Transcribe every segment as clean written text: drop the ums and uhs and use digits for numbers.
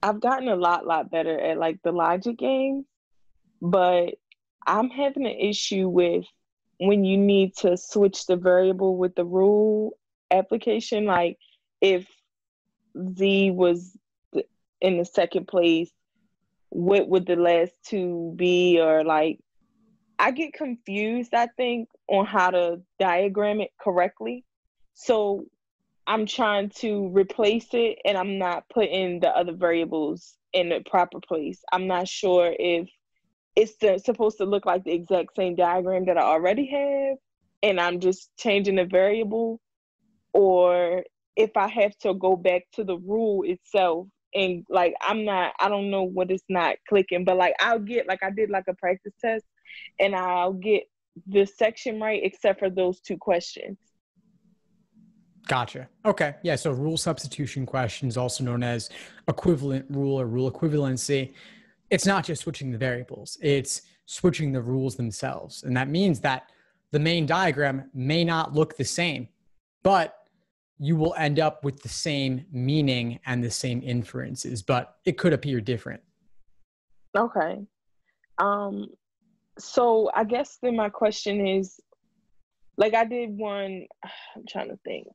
I've gotten a lot better at like the logic games, but I'm having an issue with when you need to switch the variable with the rule application. Like if Z was in the second place, what would the last two be? Or like, I get confused, I think, on how to diagram it correctly. So I'm trying to replace it and I'm not putting the other variables in the proper place. I'm not sure if it's supposed to look like the exact same diagram that I already have and I'm just changing the variable, or if I have to go back to the rule itself. And like, I don't know what is not clicking, but like I'll get, like I did like a practice test and I'll get the section right except for those two questions. Gotcha. Okay. Yeah. So rule substitution questions, also known as equivalent rule or rule equivalency. It's not just switching the variables, it's switching the rules themselves. And that means that the main diagram may not look the same, but you will end up with the same meaning and the same inferences, but it could appear different. Okay. So I guess then my question is, like I did one, I'm trying to think.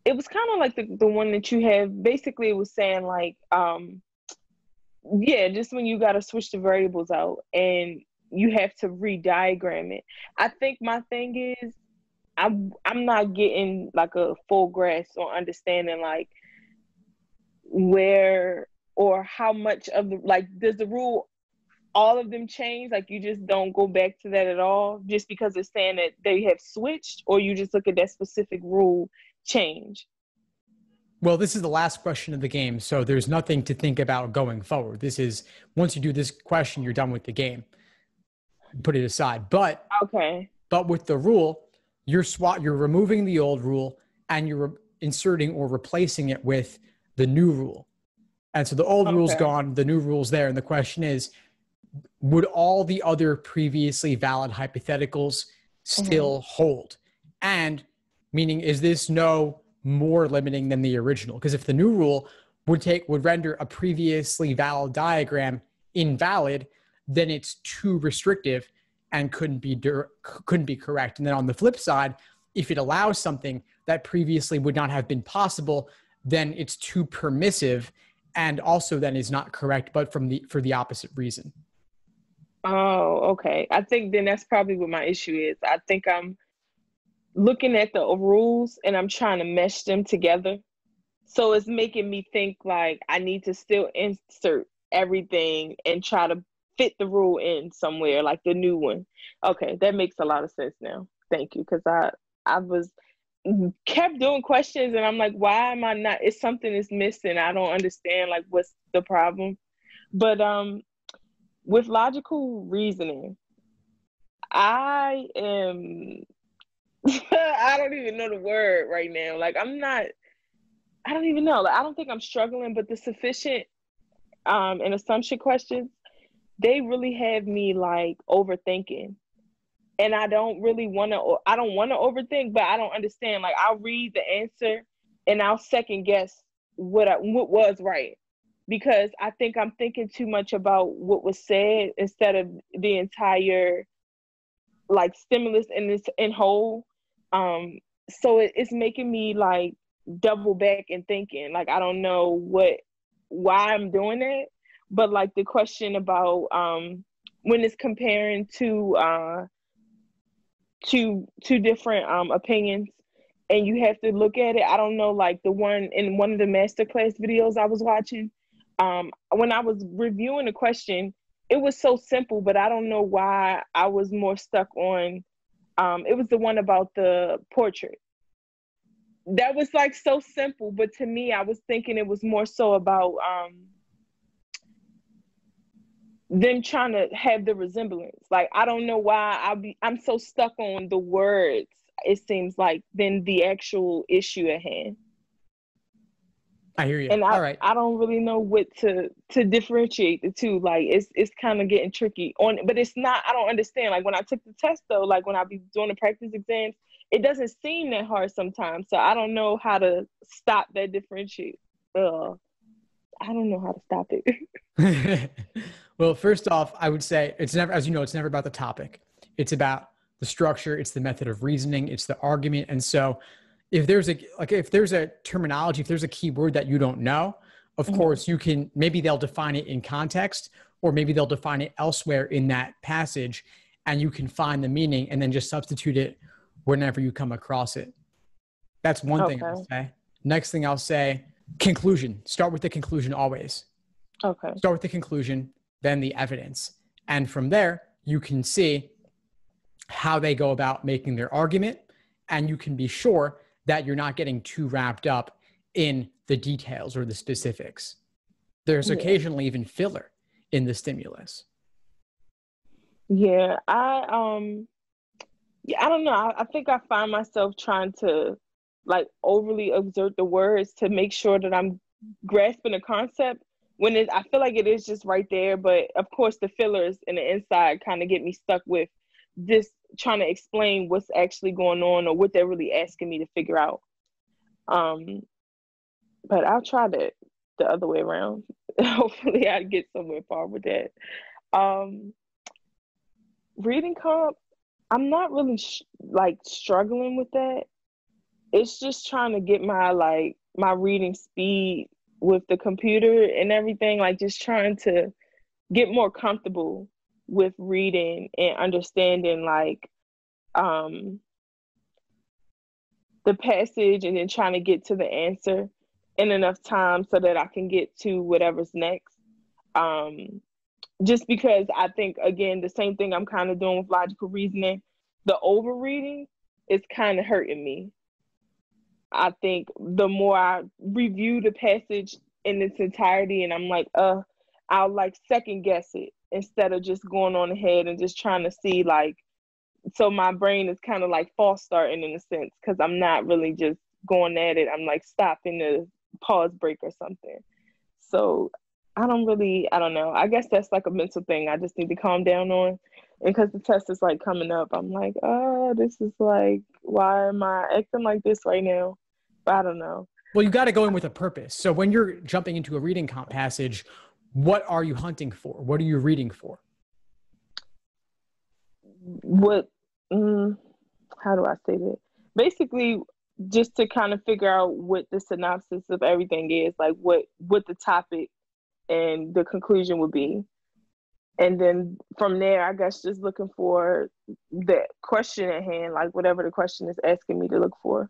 It was kind of like the one that you have. Basically, it was saying like, yeah, just when you got to switch the variables out and you have to re-diagram it. I think my thing is, I'm not getting like a full grasp or understanding like where or how much of the, like, does the rule, all of them change? Like you just don't go back to that at all just because it's saying that they have switched, or you just look at that specific rule change? Well, this is the last question of the game, so there's nothing to think about going forward. This is, once you do this question, you're done with the game. Put it aside. But okay. But with the rule, you're removing the old rule and you're inserting or replacing it with the new rule. And so the old rule's gone, the new rule's there. And the question is, would all the other previously valid hypotheticals still hold? And meaning, is this no more limiting than the original? Because if the new rule would render a previously valid diagram invalid, then it's too restrictive and couldn't be correct. And then on the flip side, if it allows something that previously would not have been possible, then it's too permissive and also then is not correct, but for the opposite reason. Oh, okay. I think then that's probably what my issue is. I think I'm looking at the rules and I'm trying to mesh them together. So it's making me think like I need to still insert everything and try to fit the rule in somewhere, like the new one. Okay, that makes a lot of sense now. Thank you, because I was kept doing questions and I'm like, why am I not? It's something is missing. I don't understand like what's the problem. But with logical reasoning, I am I don't even know the word right now. Like I don't even know. Like, I don't think I'm struggling, but the sufficient and assumption questions, they really have me like overthinking. And I don't want to overthink, but I don't understand. Like I'll read the answer and I'll second guess what was right, because I think I'm thinking too much about what was said instead of the entire like stimulus in whole. So it's making me like double back and thinking like I don't know why I'm doing that. But like the question about when it's comparing two different opinions and you have to look at it, I don't know, like the one in one of the masterclass videos I was watching, when I was reviewing the question, it was so simple, but I don't know why I was more stuck on it was the one about the portrait. That was like so simple, but to me I was thinking it was more so about them trying to have the resemblance. Like I don't know why I'm so stuck on the words, it seems like, than the actual issue at hand. I hear you. And All right. I don't really know what to differentiate the two. Like it's kind of getting tricky but it's not, I don't understand. Like when I took the test though, like when I be doing the practice exams, it doesn't seem that hard sometimes. So I don't know how to stop that differentiate. I don't know how to stop it. Well, first off, I would say it's never, as you know, it's never about the topic. It's about the structure. It's the method of reasoning. It's the argument. And so if there's a terminology, if there's a keyword that you don't know, of course you can, maybe they'll define it in context, or maybe they'll define it elsewhere in that passage, and you can find the meaning and then just substitute it whenever you come across it. That's one thing I'll say. Next thing I'll say, conclusion. Start with the conclusion always. Okay. Start with the conclusion, then the evidence. And from there, you can see how they go about making their argument, and you can be sure that you're not getting too wrapped up in the details or the specifics. There's occasionally even filler in the stimulus. Yeah, I don't know. I think I find myself trying to like overly exert the words to make sure that I'm grasping the concept when I feel like it is just right there. But of course, the fillers and the inside kind of get me stuck with this trying to explain what's actually going on or what they're really asking me to figure out. But I'll try that the other way around. Hopefully I get somewhere far with that. Reading comp, I'm not really struggling with that. It's just trying to get my reading speed with the computer and everything, like just trying to get more comfortable with reading and understanding the passage, and then trying to get to the answer in enough time so that I can get to whatever's next. Just because I think, again, the same thing I'm kind of doing with logical reasoning, the overreading is kind of hurting me. I think the more I review the passage in its entirety, and I'm like, I'll second guess it instead of just going on ahead and just trying to see so my brain is kind of false starting in a sense, because I'm not really just going at it. I'm stopping to pause break or something. So I don't know. I guess that's a mental thing I just need to calm down on. And because the test is coming up, I'm this is why am I acting like this right now? But I don't know. Well, you got to go in with a purpose. So when you're jumping into a reading comp passage, what are you hunting for? What are you reading for? How do I say that? Basically, just to kind of figure out what the synopsis of everything is, what the topic and the conclusion would be. And then from there, I guess just looking for the question at hand, whatever the question is asking me to look for.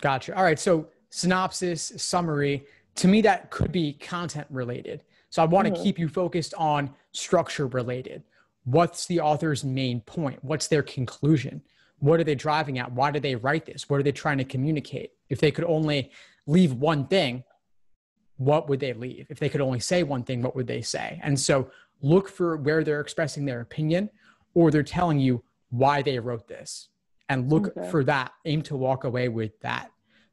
Gotcha. All right. So synopsis, summary, to me, that could be content related. So I want to keep you focused on structure related. What's the author's main point? What's their conclusion? What are they driving at? Why did they write this? What are they trying to communicate? If they could only leave one thing, what would they leave? If they could only say one thing, what would they say? And so look for where they're expressing their opinion, or they're telling you why they wrote this, and look for that. Aim to walk away with that.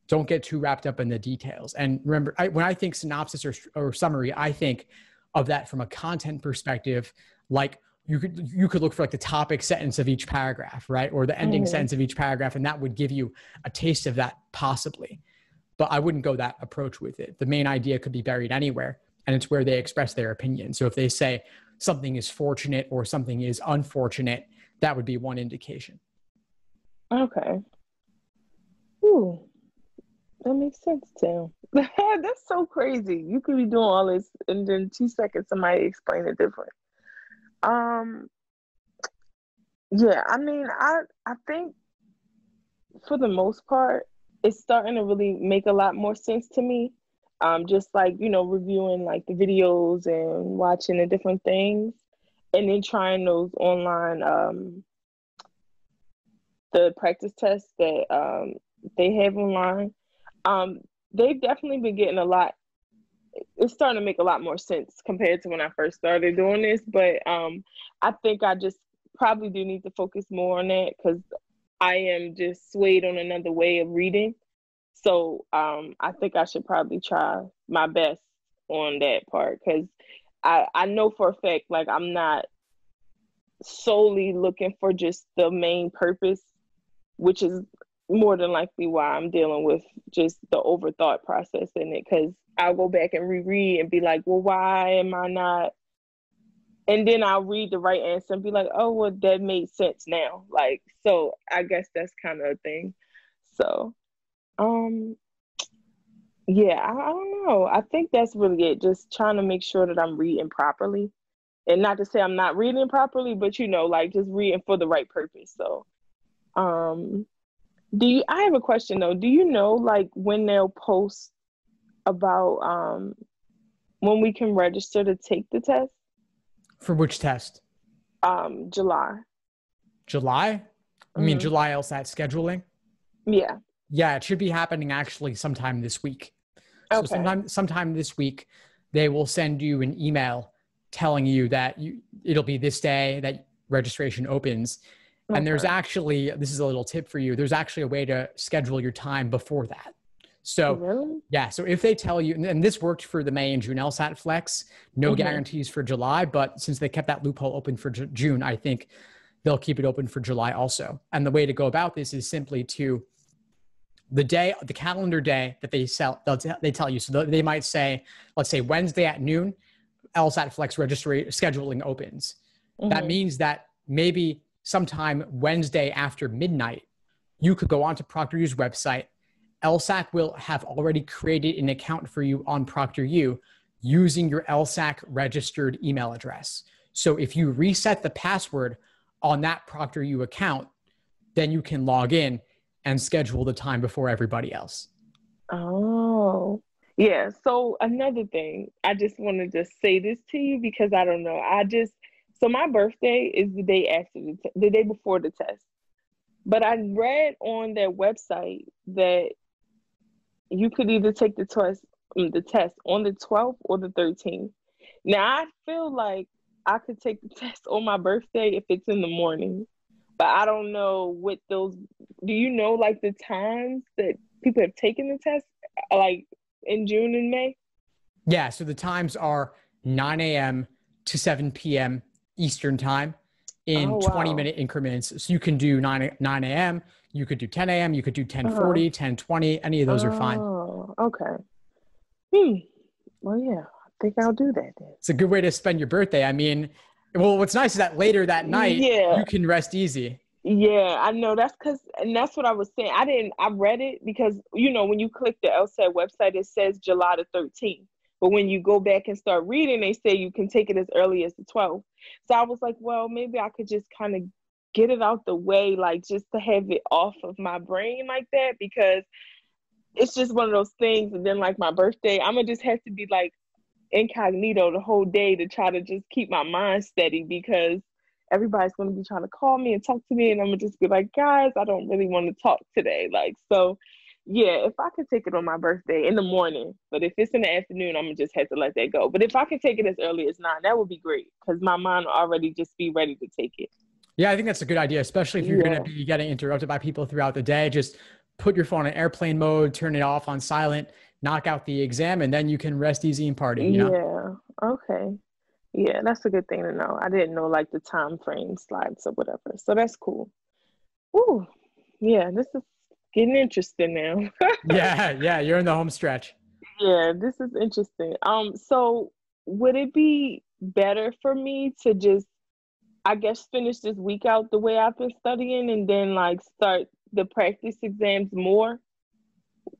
Don't get too wrapped up in the details. And remember, when I think synopsis or summary, I think of that from a content perspective. You could look for the topic sentence of each paragraph, right? Or the ending sentence of each paragraph. And that would give you a taste of that possibly. But I wouldn't go that approach with it. The main idea could be buried anywhere, and it's where they express their opinion. So if they say something is fortunate or something is unfortunate, that would be one indication. Okay. Ooh, that makes sense too. That's so crazy. You could be doing all this, and then 2 seconds somebody explain it different. Yeah, I mean, I think for the most part, it's starting to really make a lot more sense to me. Just reviewing the videos and watching the different things, and then trying those online the practice tests that they have online. They've definitely been getting a lot. It's starting to make a lot more sense compared to when I first started doing this. But I think I just probably do need to focus more on that, because I am just swayed on another way of reading. So I think I should probably try my best on that part, because I know for a fact, I'm not solely looking for just the main purpose, which is more than likely why I'm dealing with just the overthought process in it, because I'll go back and reread and be like, well, why am I not? And then I'll read the right answer and be like, oh, well, that made sense now. Like, so I guess that's kind of a thing. So, yeah, I don't know. I think that's really it. Just trying to make sure that I'm reading properly. And not to say I'm not reading properly, but like just reading for the right purpose. So, I have a question though. Do you know like when they'll post about when we can register to take the test? For which test? July. July? I mean, July LSAT scheduling? Yeah. Yeah, it should be happening actually sometime this week. So Okay. sometime this week, they will send you an email telling you that it'll be this day that registration opens. And Okay. there's actually, this is a little tip for you, there's actually a way to schedule your time before that. So Really? yeah, so if they tell you, and this worked for the May and June lsat-flex, no guarantees for July, but since they kept that loophole open for June, I think they'll keep it open for July also. And the way to go about this is simply to the calendar day that they tell you. So they might say, let's say Wednesday at noon, LSAT-flex registry scheduling opens. That means that maybe sometime Wednesday after midnight, you could go onto ProctorU's website. LSAC will have already created an account for you on ProctorU using your LSAC registered email address. So if you reset the password on that ProctorU account, then you can log in and schedule the time before everybody else. Oh, yeah. So another thing, I just want to just say this to you because I don't know. So my birthday is the day after the day before the test. But I read on their website that you could either take the test on the 12th or the 13th. Now, I feel like I could take the test on my birthday if it's in the morning, but I don't know what those, do you know like the times that people have taken the test like in June and May? Yeah, so the times are 9 a.m. to 7 p.m. Eastern time in 20-minute increments. So you can do 9 a.m., you could do 10 a.m., you could do 10:40, 10:20, any of those are fine. Oh, okay. Well, yeah, I think I'll do that then. It's a good way to spend your birthday. I mean, well, what's nice is that later that night, you can rest easy. Yeah, I know. And that's what I was saying. I read it because, when you click the LSAT website, it says July the 13th. But when you go back and start reading, they say you can take it as early as the 12th. So I was like, well, maybe I could just kind of get it out the way, like just to have it off of my brain like that, because it's just one of those things. And then like my birthday, I'm going to just have to be like incognito the whole day to try to just keep my mind steady, because everybody's going to be trying to call me and talk to me. And I'm going to just be like, guys, I don't really want to talk today. Like, so yeah, if I could take it on my birthday in the morning, but if it's in the afternoon, I'm going to just have to let that go. But if I could take it as early as 9, that would be great, because my mind will already just be ready to take it. Yeah, I think that's a good idea, especially if you're going to be getting interrupted by people throughout the day. Just put your phone in airplane mode, turn it off on silent, knock out the exam, and then you can rest easy and party, Yeah, okay. Yeah, that's a good thing to know. I didn't know like the time frame slides or whatever. So that's cool. Ooh, yeah, this is getting interesting now. Yeah, you're in the home stretch. Yeah, this is interesting. So would it be better for me to just, I guess, finish this week out the way I've been studying and then like start the practice exams more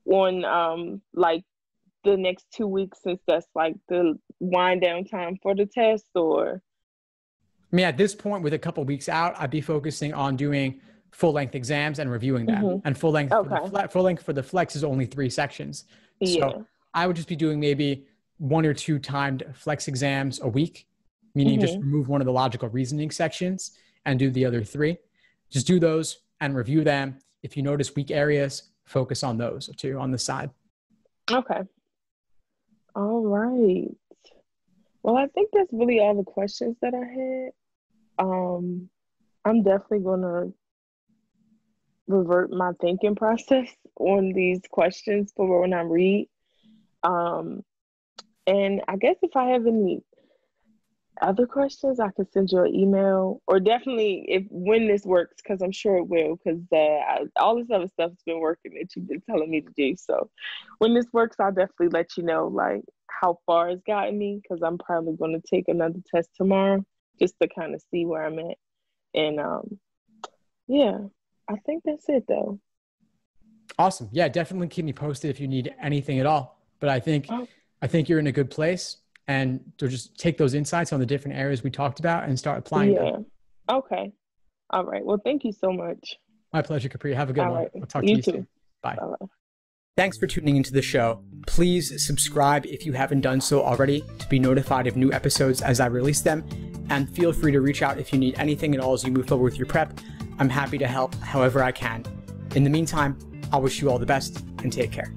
on like the next 2 weeks, since that's like the wind down time for the test? Or I mean, at this point, with a couple of weeks out, I'd be focusing on doing full length exams and reviewing them. And full length for the flex is only 3 sections. So I would just be doing maybe 1 or 2 timed flex exams a week, meaning just remove one of the logical reasoning sections and do the other 3. Just do those and review them. If you notice weak areas, focus on those too on the side. Okay. All right. Well, I think that's really all the questions that I had. I'm definitely gonna revert my thinking process on these questions for when I read. And I guess if I have any other questions, I can send you an email, or definitely when this works, because I'm sure it will, because all this other stuff has been working that you've been telling me to do. So when this works, I'll definitely let you know like how far it's gotten me, because I'm probably going to take another test tomorrow just to kind of see where I'm at. And yeah, I think that's it though. Awesome. Yeah, definitely keep me posted if you need anything at all. But I think you're in a good place. And to just take those insights on the different areas we talked about and start applying them. Okay. All right. Well, thank you so much. My pleasure, Capri. Have a good one. Right. I'll talk to you soon. Bye. Bye. Thanks for tuning into the show. Please subscribe if you haven't done so already to be notified of new episodes as I release them. And feel free to reach out if you need anything at all as you move forward with your prep. I'm happy to help however I can. In the meantime, I wish you all the best and take care.